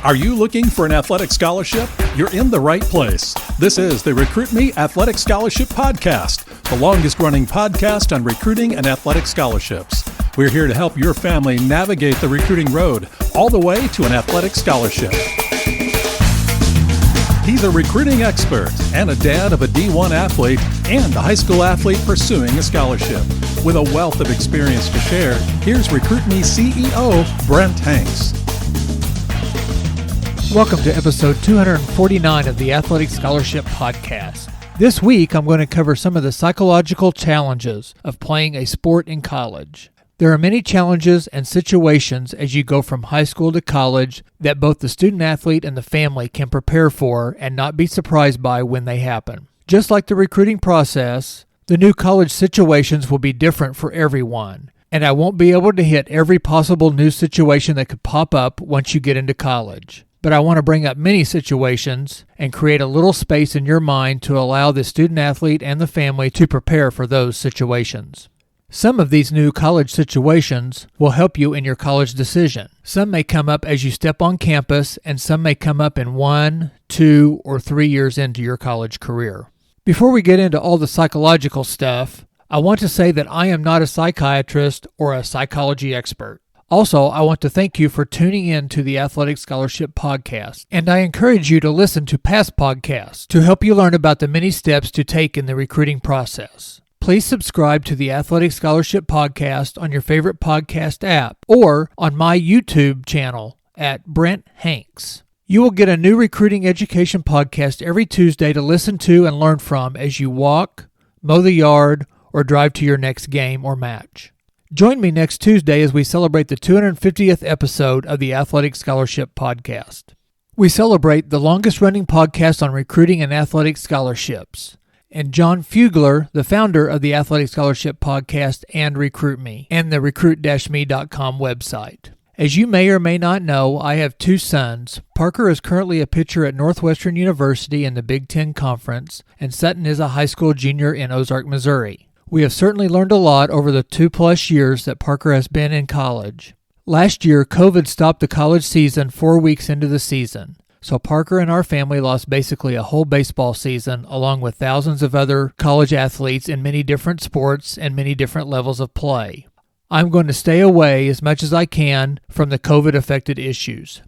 Are you looking for an athletic scholarship? You're in the right place. This is the Recruit Me Athletic Scholarship Podcast, the longest-running podcast on recruiting and athletic scholarships. We're here to help your family navigate the recruiting road all the way to an athletic scholarship. He's a recruiting expert and a dad of a D1 athlete and a high school athlete pursuing a scholarship. With a wealth of experience to share, here's Recruit Me CEO, Brent Hanks. Welcome to episode 249 of the Athletic Scholarship Podcast. This week, I'm going to cover some of the psychological challenges of playing a sport in college. There are many challenges and situations as you go from high school to college that both the student athlete and the family can prepare for and not be surprised by when they happen. Just like the recruiting process, the new college situations will be different for everyone, and I won't be able to hit every possible new situation that could pop up once you get into college. But I want to bring up many situations and create a little space in your mind to allow the student athlete and the family to prepare for those situations. Some of these new college situations will help you in your college decision. Some may come up as you step on campus, and some may come up in 1, 2, or 3 years into your college career. Before we get into all the psychological stuff, I want to say that I am not a psychiatrist or a psychology expert. Also, I want to thank you for tuning in to the Athletic Scholarship Podcast, and I encourage you to listen to past podcasts to help you learn about the many steps to take in the recruiting process. Please subscribe to the Athletic Scholarship Podcast on your favorite podcast app or on my YouTube channel at Brent Hanks. You will get a new recruiting education podcast every Tuesday to listen to and learn from as you walk, mow the yard, or drive to your next game or match. Join me next Tuesday as we celebrate the 250th episode of the Athletic Scholarship Podcast. We celebrate the longest-running podcast on recruiting and athletic scholarships. And John Fugler, the founder of the Athletic Scholarship Podcast and Recruit Me, and the recruit-me.com website. As you may or may not know, I have two sons. Parker is currently a pitcher at Northwestern University in the Big Ten Conference, and Sutton is a high school junior in Ozark, Missouri. We have certainly learned a lot over the 2+ years that Parker has been in college. Last year, COVID stopped the college season 4 weeks into the season, so Parker and our family lost basically a whole baseball season along with thousands of other college athletes in many different sports and many different levels of play. I'm going to stay away as much as I can from the COVID-affected issues.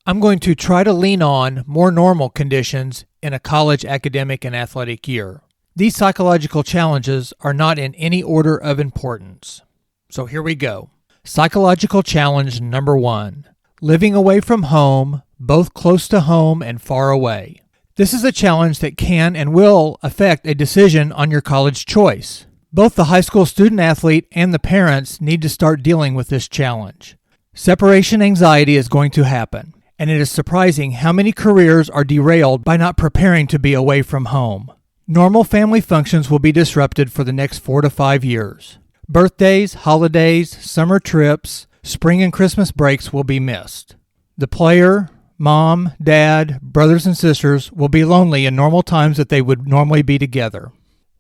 I'm going to try to lean on more normal conditions in a college academic and athletic year. These psychological challenges are not in any order of importance. So here we go. Psychological challenge number 1. Living away from home, both close to home and far away. This is a challenge that can and will affect a decision on your college choice. Both the high school student athlete and the parents need to start dealing with this challenge. Separation anxiety is going to happen, and it is surprising how many careers are derailed by not preparing to be away from home. Normal family functions will be disrupted for the next 4 to 5 years. Birthdays, holidays, summer trips, spring and Christmas breaks will be missed. The player, mom, dad, brothers and sisters will be lonely in normal times that they would normally be together.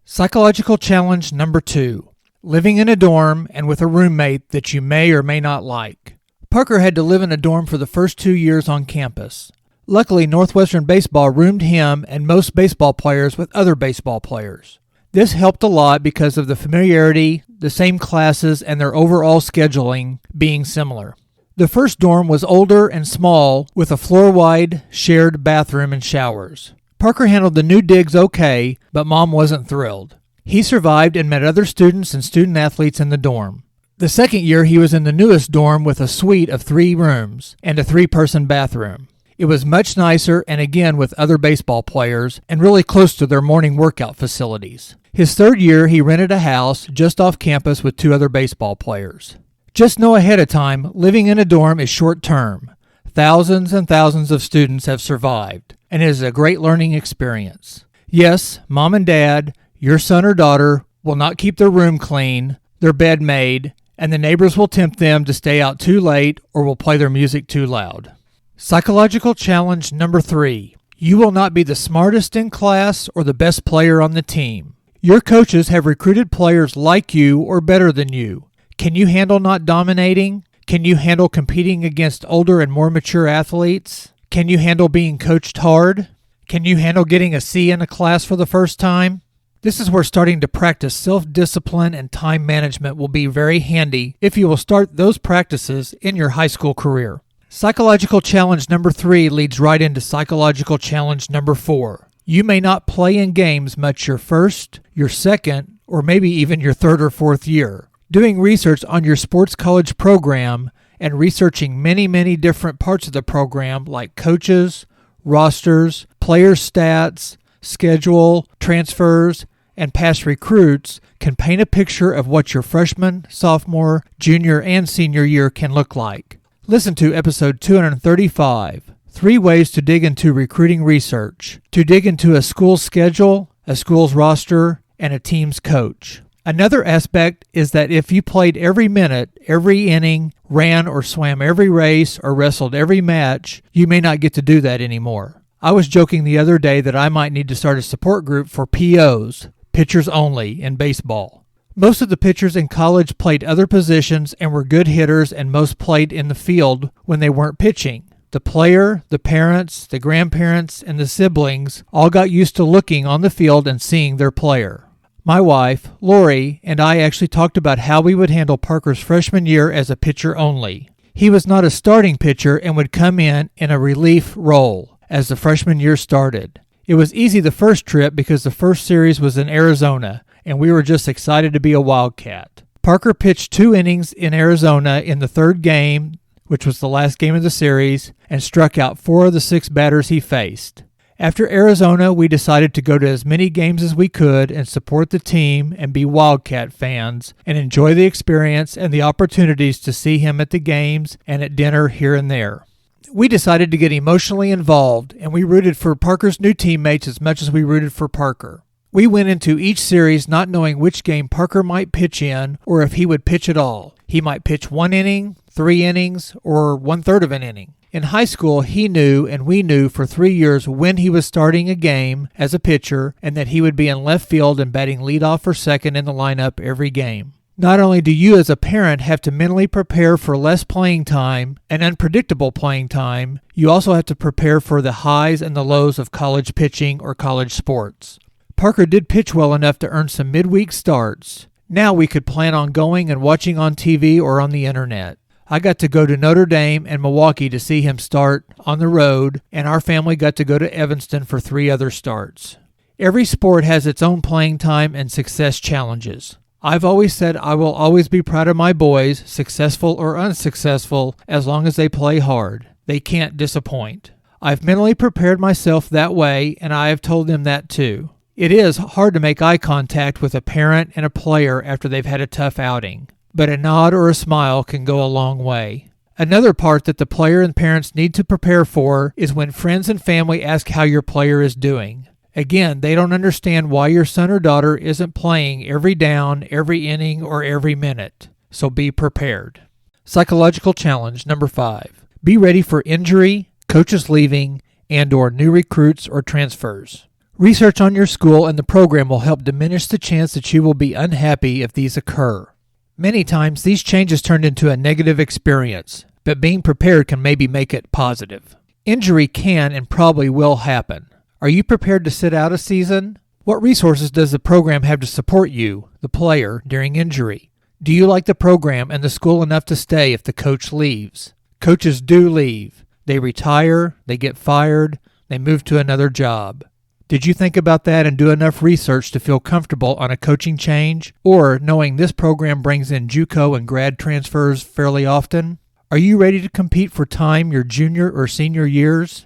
Psychological challenge number 2. Living in a dorm and with a roommate that you may or may not like. Parker had to live in a dorm for the first 2 years on campus. Luckily, Northwestern Baseball roomed him and most baseball players with other baseball players. This helped a lot because of the familiarity, the same classes, and their overall scheduling being similar. The first dorm was older and small with a floor-wide shared bathroom and showers. Parker handled the new digs okay, but Mom wasn't thrilled. He survived and met other students and student athletes in the dorm. The second year, he was in the newest dorm with a suite of 3 rooms and a 3-person bathroom. It was much nicer and again with other baseball players and really close to their morning workout facilities. His third year, he rented a house just off campus with 2 other baseball players. Just know ahead of time, living in a dorm is short term. Thousands and thousands of students have survived, and it is a great learning experience. Yes, mom and dad, your son or daughter will not keep their room clean, their bed made, and the neighbors will tempt them to stay out too late or will play their music too loud. Psychological challenge number 3. You will not be the smartest in class or the best player on the team. Your coaches have recruited players like you or better than you. Can you handle not dominating? Can you handle competing against older and more mature athletes? Can you handle being coached hard? Can you handle getting a C in a class for the first time? This is where starting to practice self-discipline and time management will be very handy if you will start those practices in your high school career. Psychological challenge number 3 leads right into psychological challenge number 4. You may not play in games much your first, your second, or maybe even your third or fourth year. Doing research on your sports college program and researching many different parts of the program like coaches, rosters, player stats, schedule, transfers, and past recruits can paint a picture of what your freshman, sophomore, junior, and senior year can look like. Listen to episode 235, 3 ways to dig into recruiting research, to dig into a school's schedule, a school's roster, and a team's coach. Another aspect is that if you played every minute, every inning, ran or swam every race, or wrestled every match, you may not get to do that anymore. I was joking the other day that I might need to start a support group for POs, pitchers only, in baseball. Most of the pitchers in college played other positions and were good hitters, and most played in the field when they weren't pitching. The player, the parents, the grandparents, and the siblings all got used to looking on the field and seeing their player. My wife, Lori, and I actually talked about how we would handle Parker's freshman year as a pitcher only. He was not a starting pitcher and would come in a relief role as the freshman year started. It was easy the first trip because the first series was in Arizona, and we were just excited to be a Wildcat. Parker pitched 2 innings in Arizona in the third game, which was the last game of the series, and struck out 4 of the 6 batters he faced. After Arizona, we decided to go to as many games as we could and support the team and be Wildcat fans and enjoy the experience and the opportunities to see him at the games and at dinner here and there. We decided to get emotionally involved, and we rooted for Parker's new teammates as much as we rooted for Parker. We went into each series not knowing which game Parker might pitch in or if he would pitch at all. He might pitch 1 inning, 3 innings, or 1/3 of an inning. In high school, he knew and we knew for 3 years when he was starting a game as a pitcher and that he would be in left field and batting leadoff or second in the lineup every game. Not only do you as a parent have to mentally prepare for less playing time and unpredictable playing time, you also have to prepare for the highs and the lows of college pitching or college sports. Parker did pitch well enough to earn some midweek starts. Now we could plan on going and watching on TV or on the internet. I got to go to Notre Dame and Milwaukee to see him start on the road, and our family got to go to Evanston for 3 other starts. Every sport has its own playing time and success challenges. I've always said I will always be proud of my boys, successful or unsuccessful, as long as they play hard. They can't disappoint. I've mentally prepared myself that way, and I have told them that too. It is hard to make eye contact with a parent and a player after they've had a tough outing, but a nod or a smile can go a long way. Another part that the player and parents need to prepare for is when friends and family ask how your player is doing. Again, they don't understand why your son or daughter isn't playing every down, every inning, or every minute. So be prepared. Psychological challenge number 5. Be ready for injury, coaches leaving, and/or new recruits or transfers. Research on your school and the program will help diminish the chance that you will be unhappy if these occur. Many times, these changes turn into a negative experience, but being prepared can maybe make it positive. Injury can and probably will happen. Are you prepared to sit out a season? What resources does the program have to support you, the player, during injury? Do you like the program and the school enough to stay if the coach leaves? Coaches do leave. They retire, they get fired, they move to another job. Did you think about that and do enough research to feel comfortable on a coaching change, or knowing this program brings in JUCO and grad transfers fairly often? Are you ready to compete for time your junior or senior years?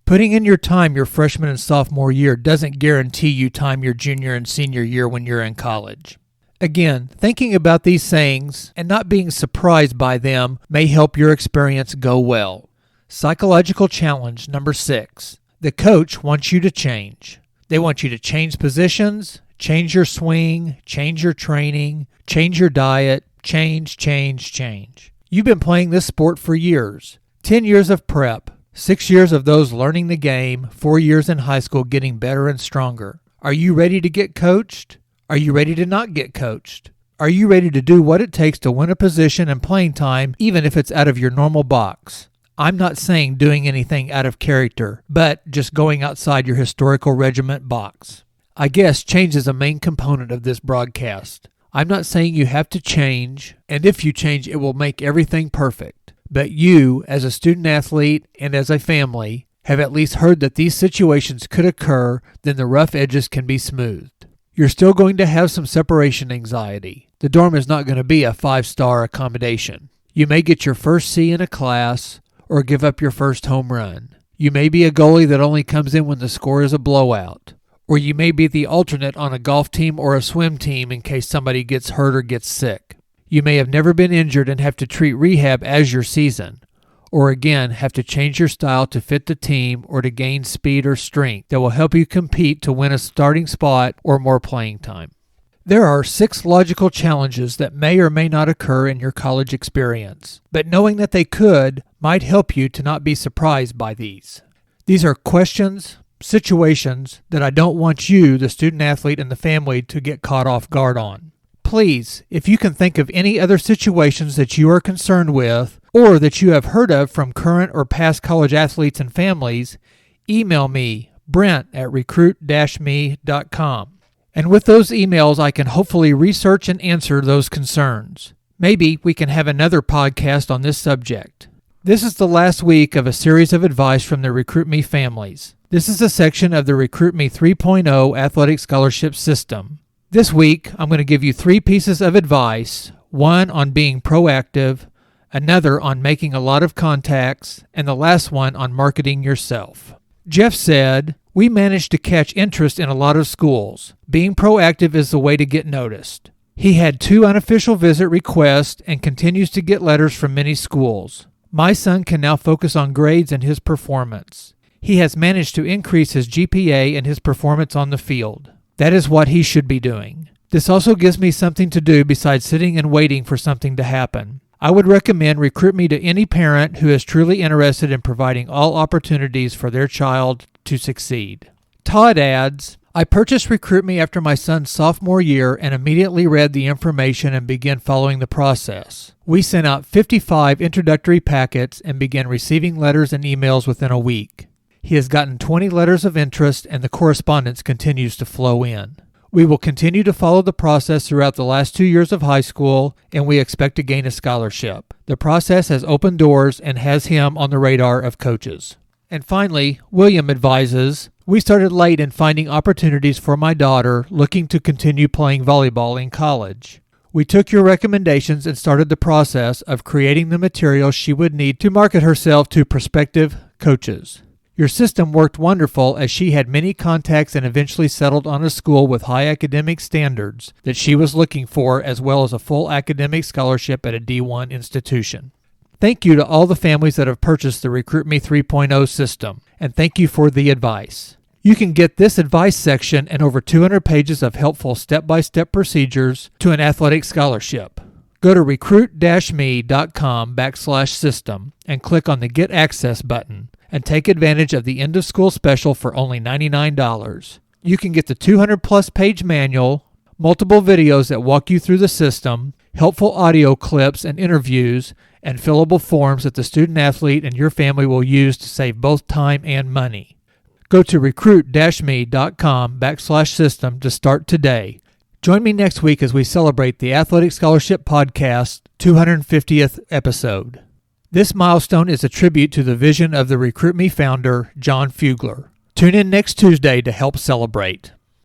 Putting in your time your freshman and sophomore year doesn't guarantee you time your junior and senior year when you're in college. Again, thinking about these things and not being surprised by them may help your experience go well. Psychological challenge number 6. The coach wants you to change. They want you to change positions, change your swing, change your training, change your diet, change. You've been playing this sport for years. 10 years of prep, 6 years of those learning the game, 4 years in high school getting better and stronger. Are you ready to get coached? Are you ready to not get coached? Are you ready to do what it takes to win a position and playing time even if it's out of your normal box? I'm not saying doing anything out of character, but just going outside your historical regiment box. I guess change is a main component of this broadcast. I'm not saying you have to change, and if you change, it will make everything perfect. But you, as a student athlete and as a family, have at least heard that these situations could occur, then the rough edges can be smoothed. You're still going to have some separation anxiety. The dorm is not going to be a 5-star accommodation. You may get your first C in a class or give up your first home run. You may be a goalie that only comes in when the score is a blowout. Or you may be the alternate on a golf team or a swim team in case somebody gets hurt or gets sick. You may have never been injured and have to treat rehab as your season. Or again, have to change your style to fit the team or to gain speed or strength that will help you compete to win a starting spot or more playing time. There are 6 logical challenges that may or may not occur in your college experience, but knowing that they could might help you to not be surprised by these. These are questions, situations that I don't want you, the student athlete, and the family to get caught off guard on. Please, if you can think of any other situations that you are concerned with or that you have heard of from current or past college athletes and families, email me, brent@recruit-me.com. And with those emails, I can hopefully research and answer those concerns. Maybe we can have another podcast on this subject. This is the last week of a series of advice from the Recruit Me families. This is a section of the Recruit Me 3.0 Athletic Scholarship System. This week, I'm going to give you 3 pieces of advice, one on being proactive, another on making a lot of contacts, and the last one on marketing yourself. Jeff said, "We managed to catch interest in a lot of schools. Being proactive is the way to get noticed." He had 2 unofficial visit requests and continues to get letters from many schools. My son can now focus on grades and his performance. He has managed to increase his GPA and his performance on the field. That is what he should be doing. This also gives me something to do besides sitting and waiting for something to happen. I would recommend Recruit Me to any parent who is truly interested in providing all opportunities for their child to succeed. Todd adds, "I purchased Recruit Me after my son's sophomore year and immediately read the information and began following the process. We sent out 55 introductory packets and began receiving letters and emails within a week. He has gotten 20 letters of interest and the correspondence continues to flow in. We will continue to follow the process throughout the last 2 years of high school, and we expect to gain a scholarship. The process has opened doors and has him on the radar of coaches." And finally, William advises, "We started late in finding opportunities for my daughter looking to continue playing volleyball in college. We took your recommendations and started the process of creating the material she would need to market herself to prospective coaches. Your system worked wonderful as she had many contacts and eventually settled on a school with high academic standards that she was looking for, as well as a full academic scholarship at a D1 institution." Thank you to all the families that have purchased the Recruit Me 3.0 system, and thank you for the advice. You can get this advice section and over 200 pages of helpful step-by-step procedures to an athletic scholarship. Go to recruit-me.com/system and click on the Get Access button and take advantage of the end-of-school special for only $99. You can get the 200-plus page manual, multiple videos that walk you through the system, helpful audio clips and interviews, and fillable forms that the student athlete and your family will use to save both time and money. Go to recruit-me.com/system to start today. Join me next week as we celebrate the Athletic Scholarship Podcast 250th episode. This milestone is a tribute to the vision of the Recruit Me founder, John Fugler. Tune in next Tuesday to help celebrate.